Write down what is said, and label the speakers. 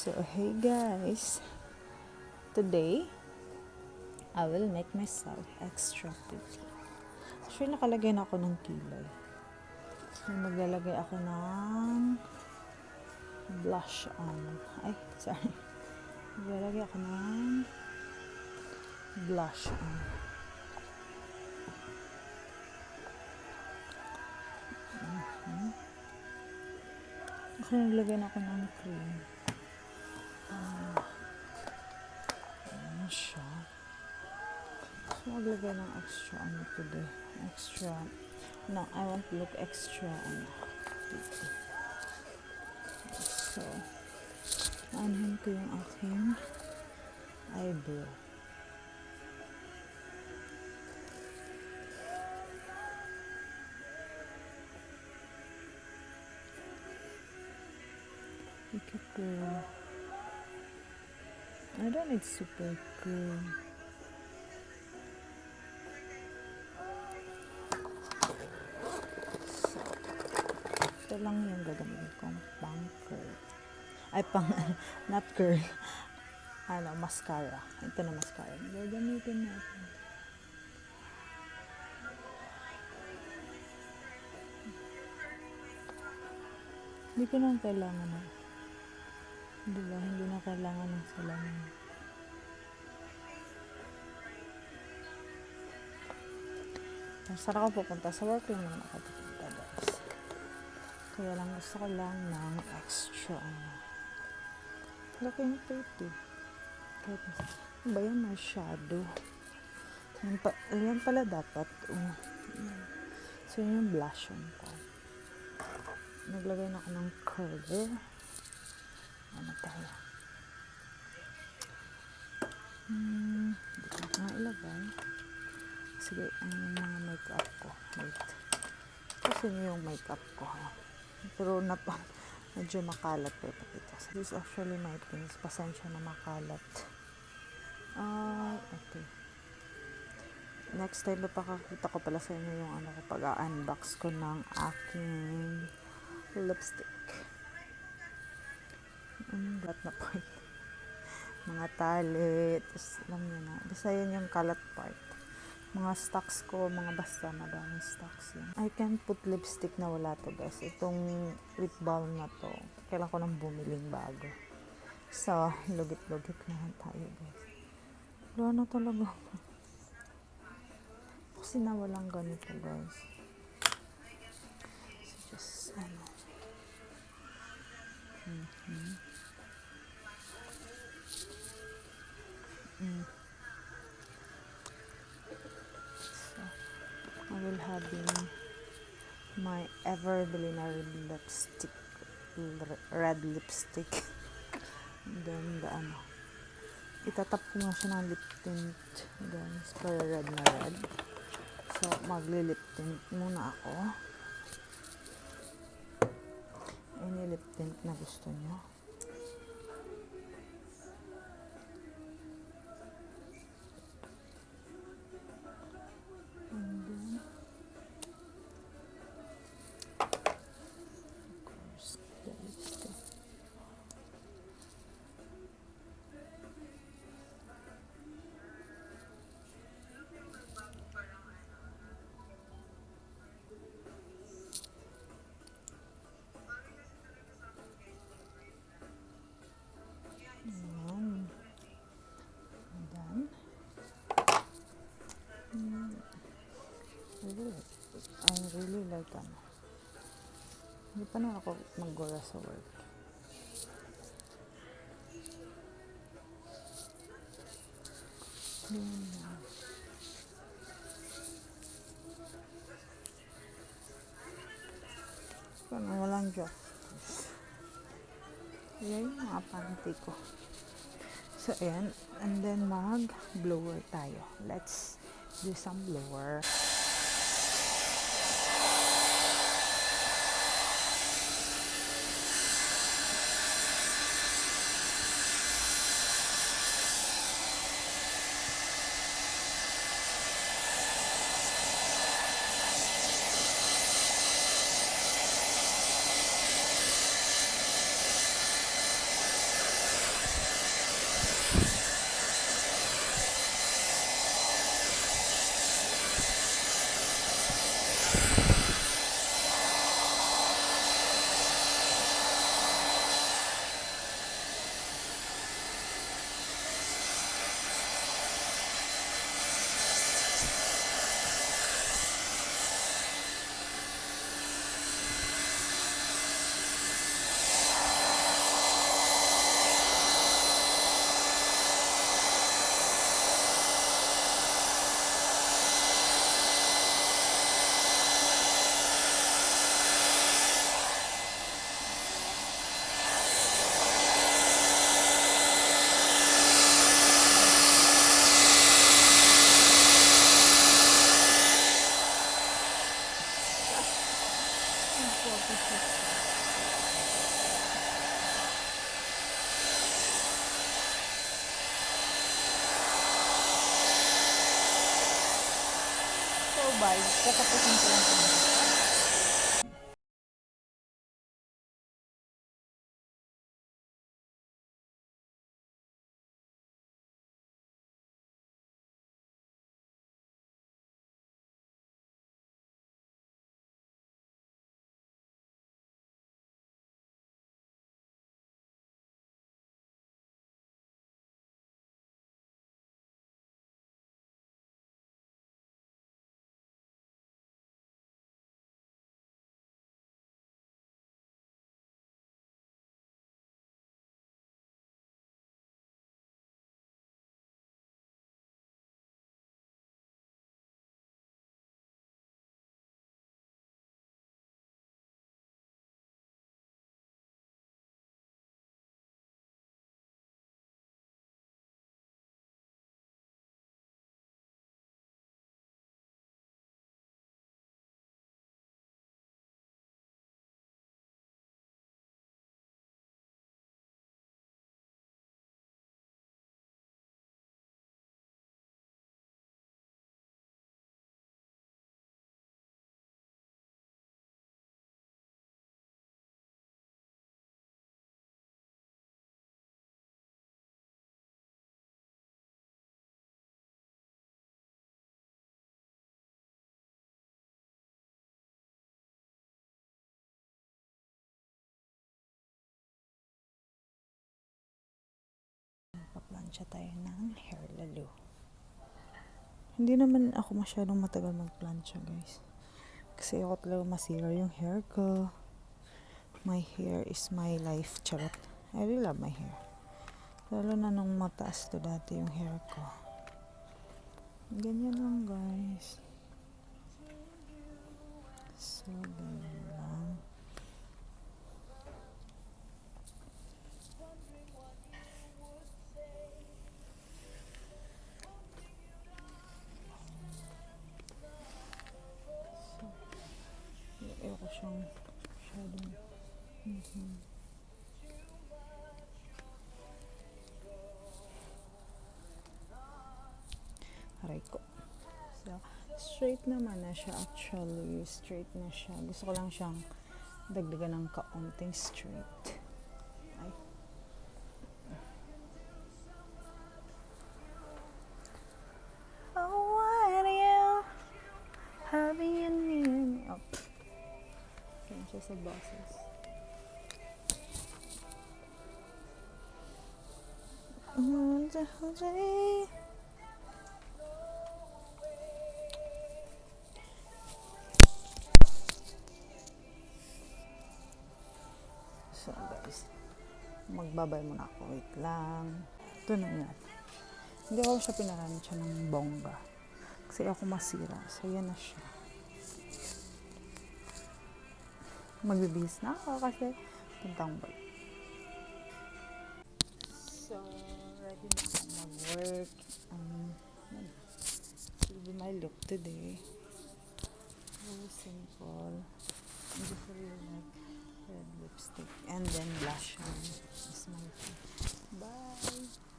Speaker 1: So, hey guys, today, I will make myself extra pretty. Actually, nakalagay na ako ng kilay. So, maglalagay ako ng blush on. Maglalagay ako ng blush on. Okay, naglagay na ako ng cream. Ayan siya. So, maglagay ng extra today. No, I want to look extra pretty. So, aanhin ko yung aking eyebrow. Look at girl. I don't need super cool. So, ito lang yung gagamitin kong pang curl. Not curl. Mascara. Ito na mascara. Gagamitin natin. Hindi ko na kailangan na. Diba? Hindi na kailangan ng salamin. Saan ako pupunta? Sa work lang naman ako pupunta, guys. Kaya lang gusto ko lang ng extra. Looking pretty. Ano ba yan? May shadow. Yan pala dapat. So, yun yung blush on ko. Naglagay na ako ng curler. Ano tayo? Hindi ko na ilagay. Sige, ang mga makeup ko. Wait. Kasi yung makeup ko, ha? Pero medyo makalat pa ipakita. This is actually my things. Pasensya na makalat. Okay. Next time, papakakita ko pala sa inyo yung pag-unbox ko ng aking lipstick. Lahat na part. Mga tali. Tapos, alam nyo na. Basta yan yung kalat part. Mga stocks ko, basta madaming stocks yan. I can't put lipstick na wala to, guys. Itong lip balm na to, kailangan ko nang bumiling bago. So, lugit-lugit na tayo, guys. Wala na talaga. Kasi nawalang ganito, guys. So, just, I will have my Everbelina lipstick, red lipstick. And then itatap ko muna siya ng lip tint, guys, para red na red. So, magli-lip tint muna ako. Any lip tint na gusto nyo. I really like hindi pa na ako mag-gora sa work. Walang joke. Yan yung mga panty ko. So, ayan. And then, mag-blower tayo. Let's do some blower. bye. Katapusin ko lang ito. Paplansya tayo ng hair lalo. Hindi naman ako masyadong matagal magplansya, guys. Kasi ako talaga masira yung hair ko. My hair is my life. Charot. I really love my hair. Lalo na nung mataas to dati yung hair ko. Ganyan lang, guys. So, ganyan lang. Ayoko siyang masyadong aray ko. So, straight naman na siya actually. Straight na siya. Gusto ko lang siyang dagdagan ng kaunting straight. Ay. Oh, what are you? Having you near me. Oh. Yan siya sa bosses. So guys, magbabay muna ako. Wait lang. Ito na yan. Hindi ako siya pinaransya ng bongga. Kasi ako masira. So yan na siya. Magbibihis na ako kasi puntang balik. So, ready na ako mag-work. This will be my look today. Very simple. I just really like red lipstick and then blush on. Is my thing. Bye!